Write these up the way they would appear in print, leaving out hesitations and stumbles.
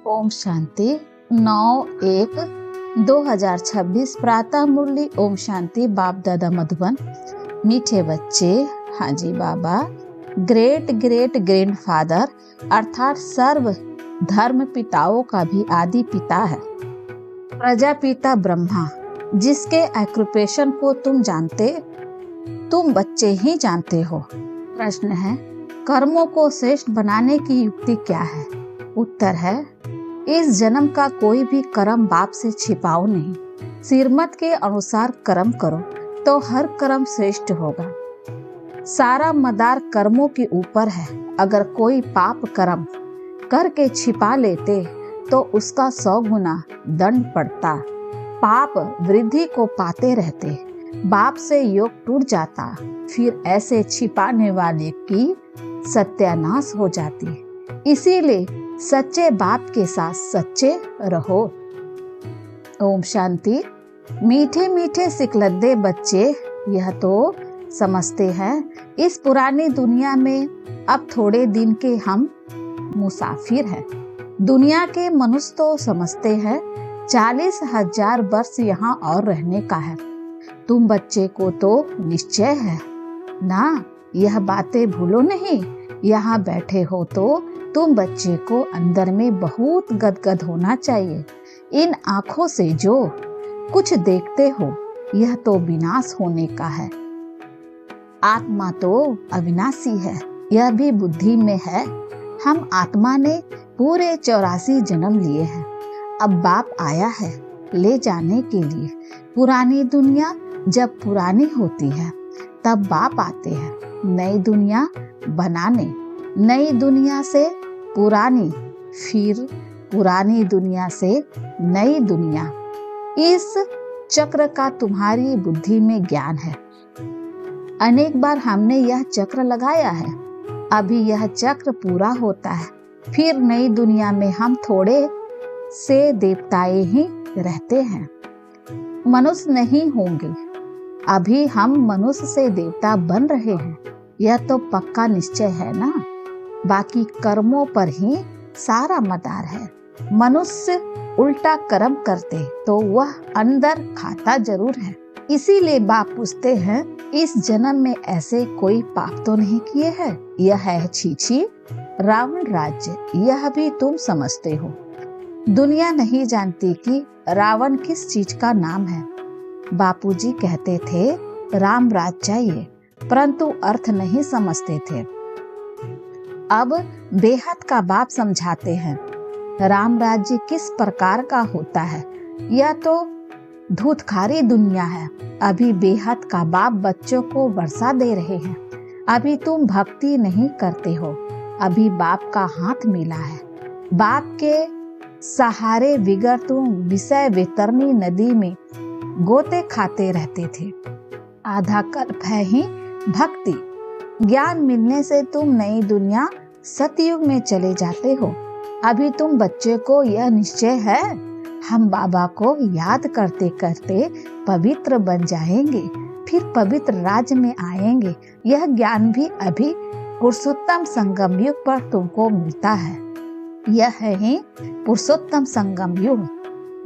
ओम शांति 9/1/2026 प्रातः मुरली। ओम शांति। बाप दादा मधुबन। मीठे बच्चे, हाँ जी बाबा ग्रेट ग्रेट ग्रैंडफादर अर्थात सर्व धर्म पिताओं का भी आदि पिता है, प्रजापिता ब्रह्मा, जिसके एक्यूपेशन को तुम बच्चे ही जानते हो। प्रश्न है, कर्मों को श्रेष्ठ बनाने की युक्ति क्या है? उत्तर है, इस जन्म का कोई भी कर्म बाप से छिपाओ नहीं। श्रीमत के अनुसार कर्म करो तो हर कर्म श्रेष्ठ होगा। सारा मदार कर्मों के ऊपर है। अगर कोई पाप कर्म करके छिपा लेते तो उसका 100 गुना दंड पड़ता। पाप वृद्धि को पाते रहते, बाप से योग टूट जाता, फिर ऐसे छिपाने वाले की सत्यानाश हो जाती। इसीलिए सच्चे बाप के साथ सच्चे रहो। ओम शांति। मीठे मीठे सिकलद्दे बच्चे, यह तो समझते हैं इस पुरानी दुनिया में अब थोड़े दिन के हम मुसाफिर हैं। दुनिया के मनुष्य तो समझते हैं 40,000 वर्ष यहाँ और रहने का है। तुम बच्चे को तो निश्चय है ना, यह बातें भूलो नहीं। यहाँ बैठे हो तो तुम बच्चे को अंदर में बहुत गदगद होना चाहिए। इन आँखों से जो कुछ देखते हो यह तो विनाश होने का है। आत्मा तो अविनाशी है, यह भी बुद्धि में है। हम आत्मा ने पूरे 84 जन्म लिए हैं। अब बाप आया है ले जाने के लिए। पुरानी दुनिया जब पुरानी होती है तब बाप आते हैं नई दुनिया बनाने। नई दुनिया से पुरानी, फिर पुरानी दुनिया से नई दुनिया। इस चक्र का तुम्हारी बुद्धि में ज्ञान है। अनेक बार हमने यह चक्र लगाया है। अभी यह चक्र पूरा होता है, फिर नई दुनिया में हम थोड़े से देवताएं ही रहते हैं, मनुष्य नहीं होंगे। अभी हम मनुष्य से देवता बन रहे हैं, यह तो पक्का निश्चय है ना। बाकी कर्मों पर ही सारा मदार है। मनुष्य उल्टा कर्म करते तो वह अंदर खाता जरूर है। इसीलिए बाप पूछते हैं, इस जन्म में ऐसे कोई पाप तो नहीं किए हैं? यह है छीछी रावण राज्य, यह भी तुम समझते हो। दुनिया नहीं जानती कि रावण किस चीज का नाम है। बापूजी कहते थे राम राज चाहिए, परंतु अर्थ नहीं समझते थे। अब बेहद का बाप समझाते हैं राम राज्य किस प्रकार का होता है। यह तो धूतखारी दुनिया है। अभी बेहद का बाप बच्चों को वर्षा दे रहे हैं। अभी तुम भक्ति नहीं करते हो। अभी बाप का हाथ मिला है। बाप के सहारे बिगड़ तुम विषय वितरणी नदी में गोते खाते रहते थे। आधा कल्प है ही भक्ति। ज्ञान मिलने से तुम नई दुनिया सतयुग में चले जाते हो। अभी तुम बच्चे को यह निश्चय है हम बाबा को याद करते करते पवित्र बन जाएंगे, फिर पवित्र राज्य में आएंगे। यह ज्ञान भी अभी पुरुषोत्तम संगम युग पर तुमको मिलता है। यह है ही पुरुषोत्तम संगम युग,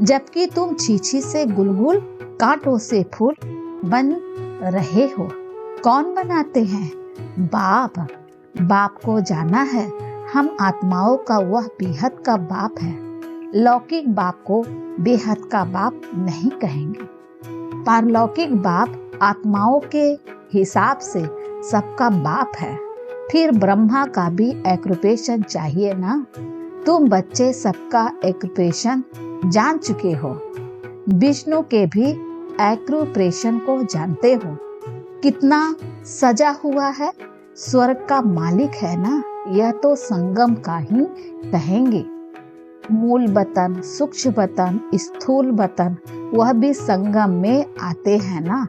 जबकि तुम छीछी से गुलगुल, कांटों से फूल बन रहे हो। कौन बनाते हैं? बाप। बाप को जाना है। हम आत्माओं का वह बेहद का बाप है। लौकिक बाप को बेहद का बाप नहीं कहेंगे। पारलौकिक बाप आत्माओं के हिसाब से सबका बाप है। फिर ब्रह्मा का भी एक्यूपेशन चाहिए ना। तुम बच्चे सबका एक्यूपेशन जान चुके हो। विष्णु के भी एक्यूपेशन को जानते हो। कितना सजा हुआ है। स्वर्ग का मालिक है ना। यह तो संगम का ही कहेंगे। मूल बतन, सूक्ष्म बतन, स्थूल बतन, वह भी संगम में आते हैं ना।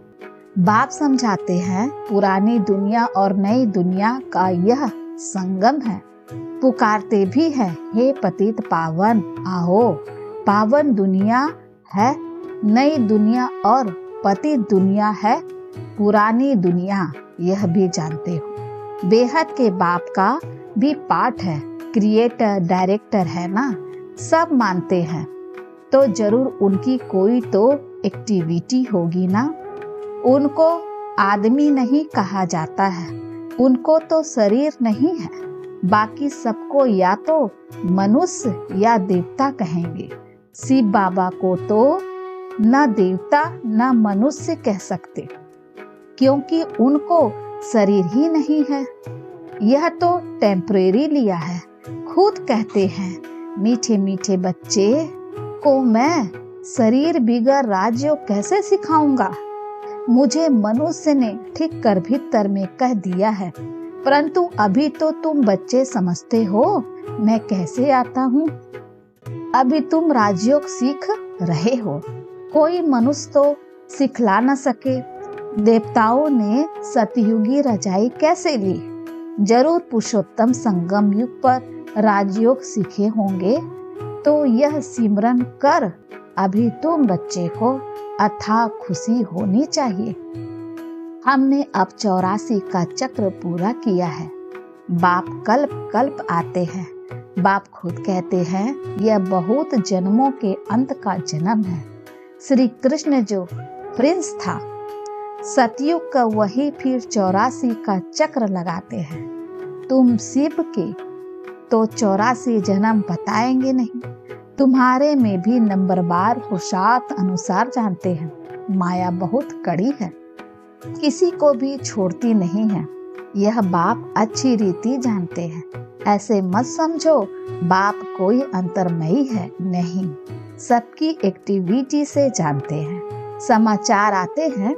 बाप समझाते हैं पुरानी दुनिया और नई दुनिया का यह संगम है। पुकारते भी है, हे पतित पावन आओ। पावन दुनिया है, नई दुनिया और पतित दुनिया है पुरानी दुनिया, यह भी जानते हो। बेहद के बाप का भी पाठ है, क्रिएटर डायरेक्टर है ना। सब मानते हैं, तो जरूर उनकी कोई तो एक्टिविटी होगी ना। उनको आदमी नहीं कहा जाता है, उनको तो शरीर नहीं है। बाकी सबको या तो मनुष्य या देवता कहेंगे। शिव बाबा को तो न देवता न मनुष्य कह सकते, क्योंकि उनको शरीर ही नहीं है। यह तो टेम्परेरी लिया है। खुद कहते हैं, मीठे मीठे बच्चे को मैं शरीर बिगर राजयोग कैसे सिखाऊंगा। मुझे मनुष्य ने ठीक कर भीतर में कह दिया है, परंतु अभी तो तुम बच्चे समझते हो मैं कैसे आता हूँ। अभी तुम राजयोग सीख रहे हो, कोई मनुष्य तो सिखला न सके। देवताओं ने सतयुगी रजाई कैसे ली? जरूर पुरुषोत्तम संगम युग पर राजयोग सीखे होंगे। तो यह सिमरन कर अभी तुम बच्चे को अथाह खुशी होनी चाहिए। हमने अब 84 का चक्र पूरा किया है। बाप कल्प कल्प आते हैं। बाप खुद कहते हैं, यह बहुत जन्मों के अंत का जन्म है। श्री कृष्ण जो प्रिंस था सतयुग का, वही फिर 84 का चक्र लगाते हैं। तुम शिव के तो 84 जन्म बताएंगे नहीं। तुम्हारे में भी नंबरवार होशात अनुसार जानते हैं। माया बहुत कड़ी है, किसी को भी छोड़ती नहीं है। यह बाप अच्छी रीति जानते हैं। ऐसे मत समझो बाप कोई अंतर्मयी है, नहीं, सबकी एक्टिविटी से जानते हैं। समाचार आते हैं,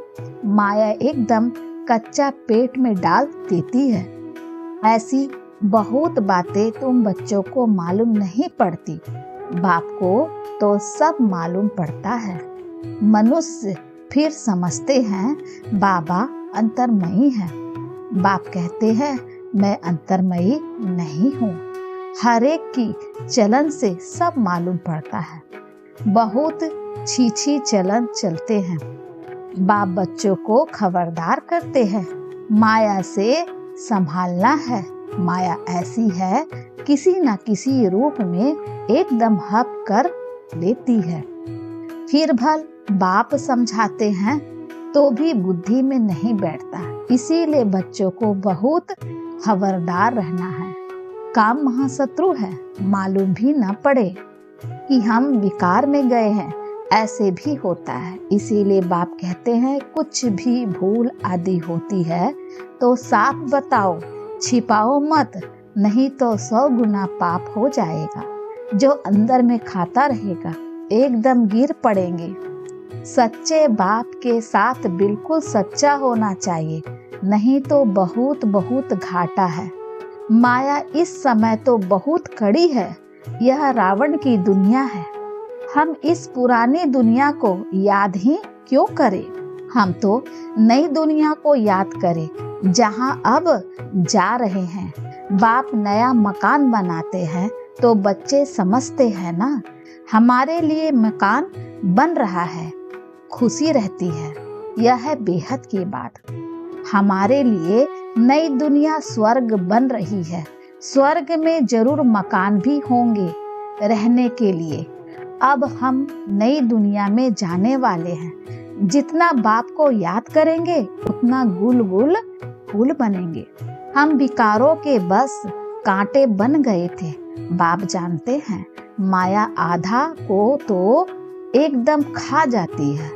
माया एकदम कच्चा पेट में डाल देती है। ऐसी बहुत बातें तुम बच्चों को मालूम नहीं पड़ती, बाप को तो सब मालूम पड़ता है। मनुष्य फिर समझते हैं बाबा अंतर्मयी है। बाप कहते हैं, मैं अंतर्मयी नहीं हूँ। हर एक की चलन से सब मालूम पड़ता है। बहुत छीछी चलन चलते हैं। बाप बच्चों को खबरदार करते हैं, माया से संभालना है। माया ऐसी है, किसी न किसी रूप में एकदम हप कर लेती है। फिर भल बाप समझाते हैं तो भी बुद्धि में नहीं बैठता। इसीलिए बच्चों को बहुत खबरदार रहना है। काम महाशत्रु है, मालूम भी न पड़े कि हम विकार में गए हैं, ऐसे भी होता है। इसीलिए बाप कहते हैं, कुछ भी भूल आदि होती है तो साफ बताओ, छिपाओ मत, नहीं तो 100 गुना पाप हो जाएगा। जो अंदर में खाता रहेगा एकदम गिर पड़ेंगे। सच्चे बाप के साथ बिल्कुल सच्चा होना चाहिए, नहीं तो बहुत बहुत घाटा है। माया इस समय तो बहुत कड़ी है। यह रावण की दुनिया है। हम इस पुरानी दुनिया को याद ही क्यों करें? हम तो नई दुनिया को याद करें, जहां अब जा रहे हैं। बाप नया मकान बनाते हैं तो बच्चे समझते हैं ना, हमारे लिए मकान बन रहा है, खुशी रहती है। यह है बेहद की बात। हमारे लिए नई दुनिया स्वर्ग बन रही है। स्वर्ग में जरूर मकान भी होंगे रहने के लिए। अब हम नई दुनिया में जाने वाले हैं। जितना बाप को याद करेंगे उतना गुल गुल फूल बनेंगे। हम विकारों के बस कांटे बन गए थे। बाप जानते हैं, माया आधा को तो एकदम खा जाती है।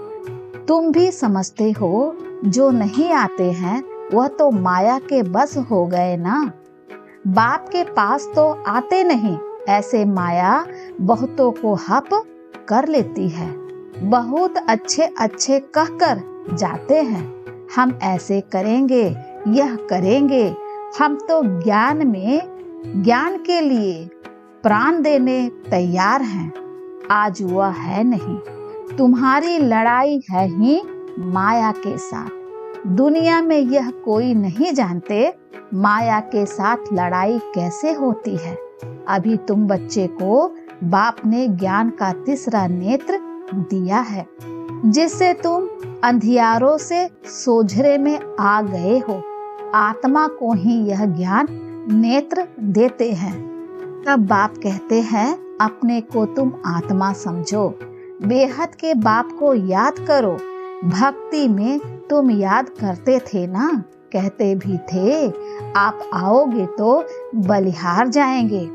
तुम भी समझते हो, जो नहीं आते हैं वह तो माया के बस हो गए ना। बाप के पास तो आते नहीं, ऐसे माया बहुतों को हप कर लेती है। बहुत अच्छे अच्छे कहकर जाते हैं, हम ऐसे करेंगे, यह करेंगे। हम तो ज्ञान के लिए प्राण देने तैयार हैं। आज वह है नहीं। तुम्हारी लड़ाई है ही माया के साथ। दुनिया में यह कोई नहीं जानते माया के साथ लड़ाई कैसे होती है। अभी तुम बच्चे को बाप ने ज्ञान का तीसरा नेत्र दिया है, जिससे तुम अंधियारों से सोझरे में आ गए हो। आत्मा को ही यह ज्ञान नेत्र देते हैं। तब बाप कहते हैं, अपने को तुम आत्मा समझो। बेहद के बाप को याद करो। भक्ति में तुम याद करते थे ना, कहते भी थे आप आओगे तो बलिहार जाएंगे।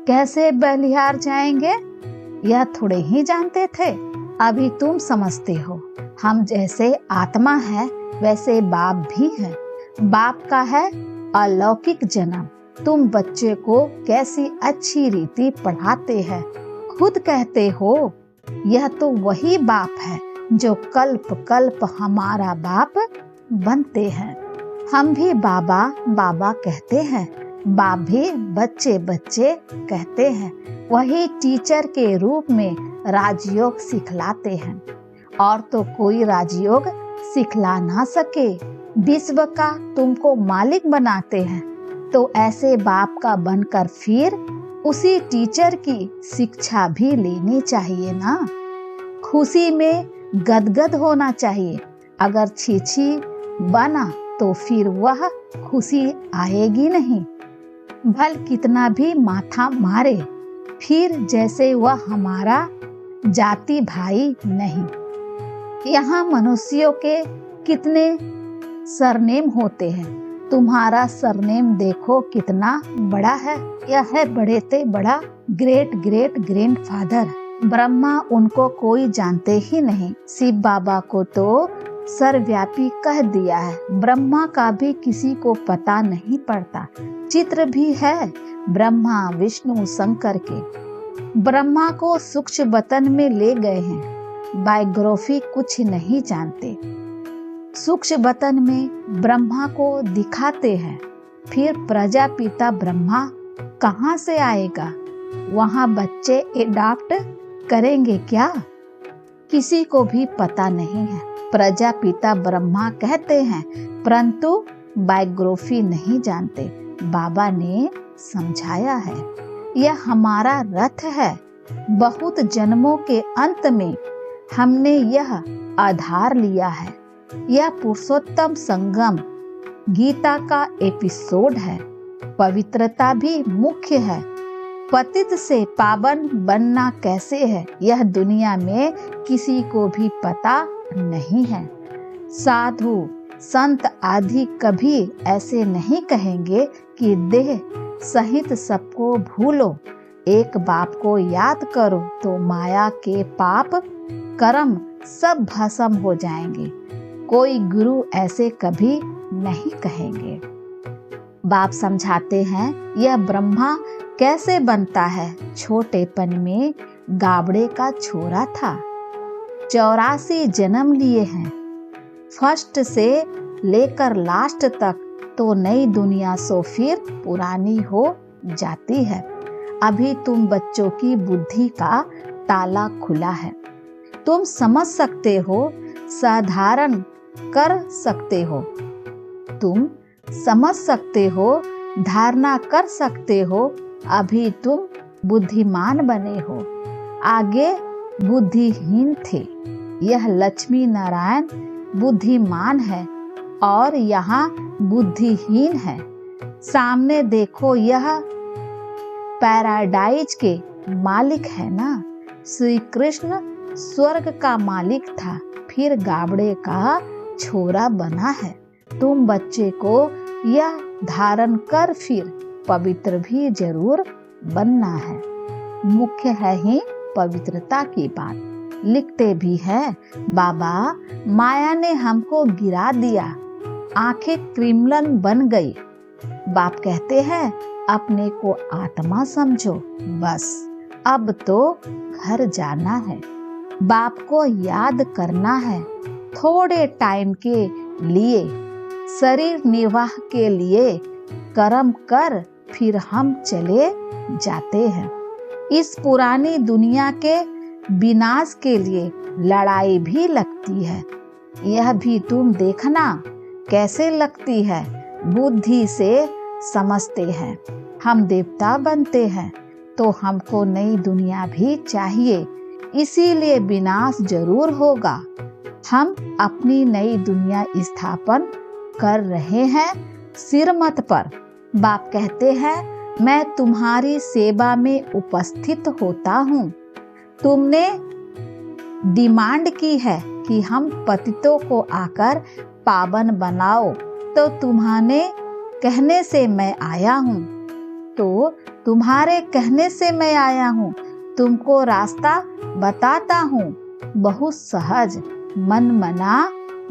कैसे बलिहार जाएंगे यह थोड़े ही जानते थे। अभी तुम समझते हो। हम जैसे आत्मा है वैसे बाप भी है। बाप का है अलौकिक जन्म। तुम बच्चे को कैसी अच्छी रीति पढ़ाते हैं। खुद कहते हो यह तो वही बाप है जो कल्प कल्प हमारा बाप बनते हैं। हम भी बाबा बाबा कहते हैं, बाप भी बच्चे बच्चे कहते हैं। वही टीचर के रूप में राजयोग सिखलाते हैं और तो कोई राजयोग सिखला ना सके। विश्व का तुमको मालिक बनाते हैं तो ऐसे बाप का बनकर फिर उसी टीचर की शिक्षा भी लेनी चाहिए ना। खुशी में गदगद होना चाहिए। अगर छीछी बना तो फिर वह खुशी आएगी नहीं। भल कितना भी माथा मारे फिर जैसे वह हमारा जाति भाई नहीं। यहाँ मनुष्यों के कितने सरनेम होते हैं। तुम्हारा सरनेम देखो कितना बड़ा है। यह है बड़े से बड़ा ग्रेट ग्रेट ग्रैंडफादर। ब्रह्मा उनको कोई जानते ही नहीं। शिव बाबा को तो सर्वव्यापी कह दिया है। ब्रह्मा का भी किसी को पता नहीं पड़ता। चित्र भी है ब्रह्मा विष्णु शंकर के। ब्रह्मा को सूक्ष्म बतन में ले गए हैं। बायोग्राफी कुछ नहीं जानते। सूक्ष्म बतन में ब्रह्मा को दिखाते हैं। फिर प्रजापिता ब्रह्मा कहाँ से आएगा? वहाँ बच्चे एडॉप्ट करेंगे क्या? किसी को भी पता नहीं है। प्रजापिता ब्रह्मा कहते हैं परंतु बायोग्राफी नहीं जानते। बाबा ने समझाया है यह हमारा रथ है। बहुत जन्मों के अंत में हमने यह आधार लिया है। यह पुरुषोत्तम संगम गीता का एपिसोड है। पवित्रता भी मुख्य है। पतित से पावन बनना कैसे है यह दुनिया में किसी को भी पता नहीं है। साधु संत आदि कभी ऐसे नहीं कहेंगे कि देह सहित सबको भूलो, एक बाप को याद करो तो माया के पाप कर्म सब भस्म हो जाएंगे। कोई गुरु ऐसे कभी नहीं कहेंगे। बाप समझाते हैं यह ब्रह्मा कैसे बनता है। छोटेपन में गाबड़े का छोरा था। 84 जन्म लिए हैं। फर्स्ट से लेकर लास्ट तक तो नई दुनिया सो फिर पुरानी हो जाती है। अभी तुम बच्चों की बुद्धि का ताला खुला है। तुम समझ सकते हो, साधारण कर सकते हो। तुम समझ सकते हो, धारणा कर सकते हो। अभी तुम बुद्धिमान बने हो। आगे बुद्धिहीन थे। यह लक्ष्मी नारायण बुद्धिमान है और यहाँ बुद्धिहीन है। सामने देखो यह पैराडाइज के मालिक है ना। श्री कृष्ण स्वर्ग का मालिक था, फिर गाबड़े का छोरा बना है। तुम बच्चे को यह धारण कर फिर पवित्र भी जरूर बनना है। मुख्य है ही पवित्रता की बात। लिखते भी है बाबा माया ने हमको गिरा दिया, आंखें क्रिमिनल बन गई। बाप कहते हैं अपने को आत्मा समझो। बस अब तो घर जाना है। बाप को याद करना है थोड़े टाइम के लिए। शरीर निर्वाह के लिए कर्म कर फिर हम चले जाते हैं। इस पुरानी दुनिया के विनाश के लिए लड़ाई भी लगती है। यह भी तुम देखना कैसे लगती है। बुद्धि से समझते हैं हम देवता बनते हैं तो हमको नई दुनिया भी चाहिए, इसीलिए विनाश जरूर होगा। हम अपनी नई दुनिया स्थापन कर रहे हैं सिर मत पर। बाप कहते हैं मैं तुम्हारी सेवा में उपस्थित होता हूँ। तुमने डिमांड की है कि हम पतितों को आकर पावन बनाओ, तो तुम्हारे कहने से मैं आया हूँ। तुमको रास्ता बताता हूँ। बहुत सहज मन मना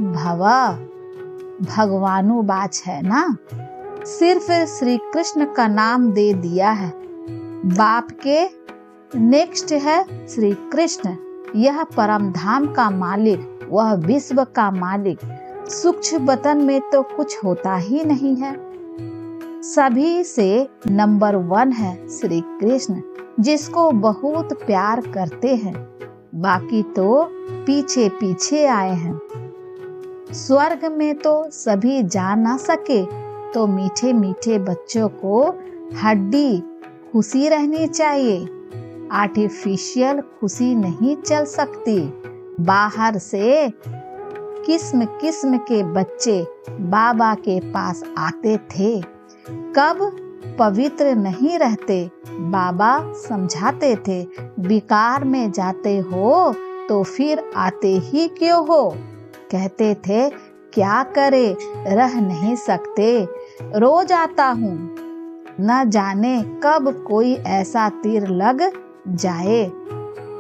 भव। भगवानुवाच है ना। सिर्फ श्री कृष्ण का नाम दे दिया है। बाप के नेक्स्ट है श्री कृष्ण। यह परम धाम का मालिक, वह विश्व का मालिक। सूक्ष्म बतन में तो कुछ होता ही नहीं है। सभी से नंबर 1 है श्री कृष्ण, जिसको बहुत प्यार करते हैं। बाकी तो पीछे पीछे आए हैं। स्वर्ग में तो सभी जा ना सके, तो मीठे मीठे बच्चों को हड्डी खुशी रहनी चाहिए। आर्टिफिशियल खुशी नहीं चल सकती। बाहर से किस्म किस्म के बच्चे बाबा के पास आते थे। कब पवित्र नहीं रहते, बाबा समझाते थे। विकार में जाते हो तो फिर आते ही क्यों हो। कहते थे क्या करे, रह नहीं सकते, रोज आता हूँ। न जाने कब कोई ऐसा तीर लग जाए।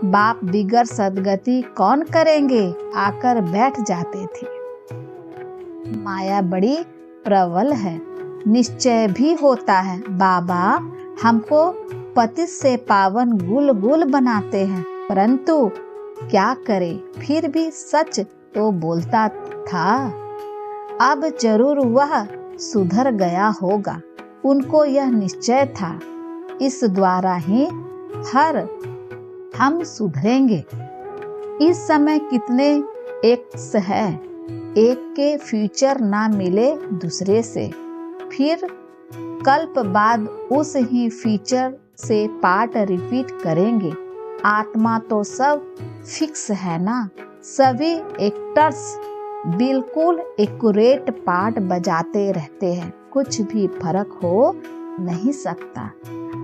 बाप बिगर सदगति कौन करेंगे, आकर बैठ जाते थे। माया बड़ी प्रबल है, निश्चय भी होता है। बाबा हमको पतित से पावन गुल गुल बनाते हैं, परंतु क्या करे, फिर भी सच तो बोलता था। अब जरूर वह सुधर गया होगा, उनको यह निश्चय था। इस द्वारा ही हम सुधरेंगे। इस समय कितने एक्स है, एक के फ्यूचर ना मिले दूसरे से, फिर कल्प बाद उस ही फीचर से पार्ट रिपीट करेंगे। आत्मा तो सब फिक्स है ना। सभी एक्टर्स बिल्कुल एक्यूरेट पार्ट बजाते रहते हैं, कुछ भी फर्क हो नहीं सकता।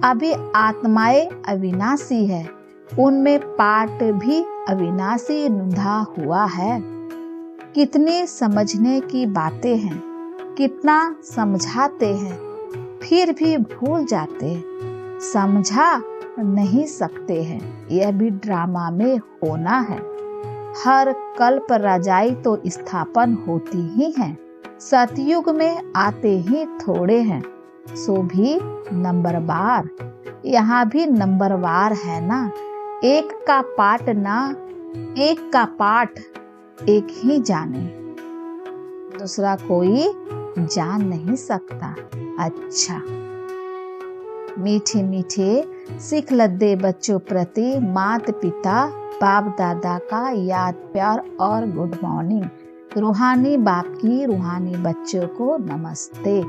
अभी आत्माएं अविनाशी है, उनमें पार्ट भी अविनाशी नुधा हुआ है। कितनी समझने की बातें हैं, कितना समझाते हैं, फिर भी भूल जाते हैं, समझा नहीं सकते हैं। यह भी ड्रामा में होना है। हर कल्प रजाई तो स्थापन होती ही है। सतयुग में आते ही थोड़े हैं, सो भी नंबरवार। यहाँ भी नंबरवार है ना। एक का पाठ एक ही जाने, दूसरा कोई जान नहीं सकता। अच्छा, मीठे मीठे सिख लद्दे बच्चों प्रति माता पिता बाप दादा का याद प्यार और गुड मॉर्निंग। रूहानी बाप की रूहानी बच्चों को नमस्ते।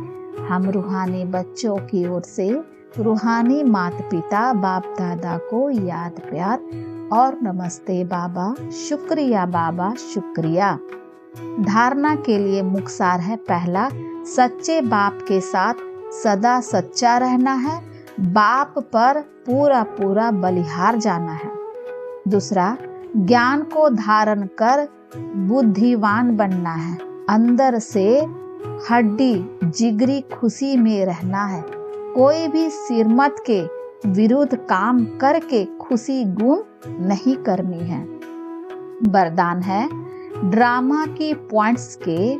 हम रूहानी बच्चों की ओर से रूहानी माता पिता बाप दादा को याद प्यार और नमस्ते बाबा। शुक्रिया बाबा, शुक्रिया। धारणा के लिए मुखसार है। पहला, सच्चे बाप के साथ सदा सच्चा रहना है, बाप पर पूरा पूरा बलिहार जाना है। दूसरा, ज्ञान को धारण कर बुद्धिवान बनना है, अंदर से हड्डी जिगरी खुशी में रहना है। कोई भी सिरमत के विरुद्ध काम करके खुशी गुम नहीं करनी है। वरदान है, ड्रामा की पॉइंट्स के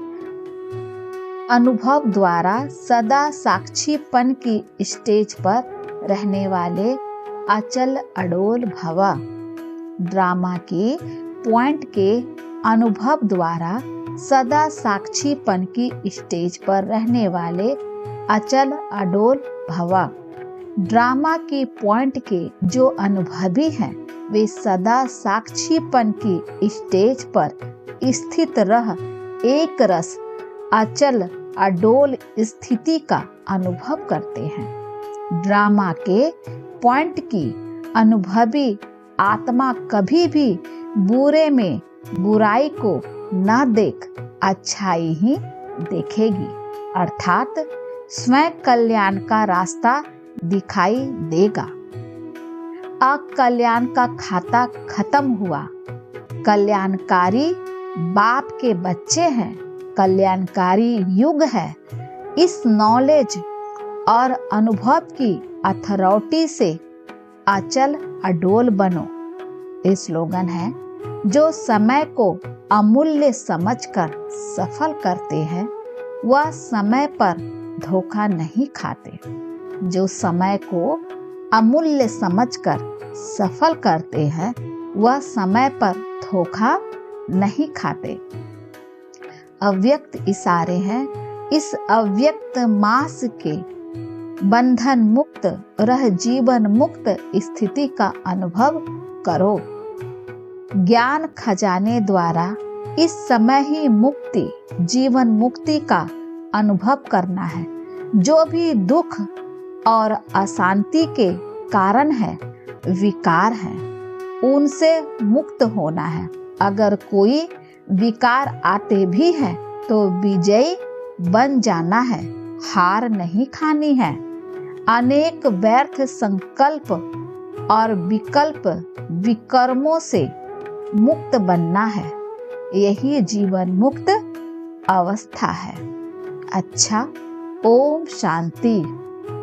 अनुभव द्वारा सदा साक्षीपन की स्टेज पर रहने वाले अचल अडोल भव। ड्रामा की पॉइंट के अनुभव द्वारा सदा साक्षीपन की स्टेज पर रहने वाले अचल अडोल भव। ड्रामा की पॉइंट के जो अनुभवी हैं, वे सदा साक्षीपन की स्टेज पर स्थित रह एक रस अचल अडोल स्थिति का अनुभव करते हैं। ड्रामा के पॉइंट की अनुभवी आत्मा कभी भी बुरे में बुराई को न देख अच्छाई ही देखेगी, अर्थात स्वयं कल्याण का रास्ता दिखाई देगा। अकल्याण का खाता खत्म हुआ। कल्याणकारी बाप के बच्चे हैं। कल्याणकारी युग है। इस नॉलेज और अनुभव की अथॉरिटी से अचल अडोल बनो। ये स्लोगन है। जो समय को अमूल्य समझकर सफल करते हैं वह समय पर धोखा नहीं खाते। जो समय को अमूल्य समझकर सफल करते हैं वह समय पर धोखा नहीं खाते। अव्यक्त इशारे हैं। इस अव्यक्त मास के बंधन मुक्त रह जीवन मुक्त स्थिति का अनुभव करो। ज्ञान खजाने द्वारा इस समय ही मुक्ति जीवन मुक्ति का अनुभव करना है। जो भी दुख और अशांति के कारण है, विकार है, उनसे मुक्त होना है। अगर कोई विकार आते भी हैं तो विजयी बन जाना है, हार नहीं खानी है। अनेक व्यर्थ संकल्प और विकल्प विकर्मों से मुक्त बनना है। यही जीवन मुक्त अवस्था है। अच्छा, ओम शांति।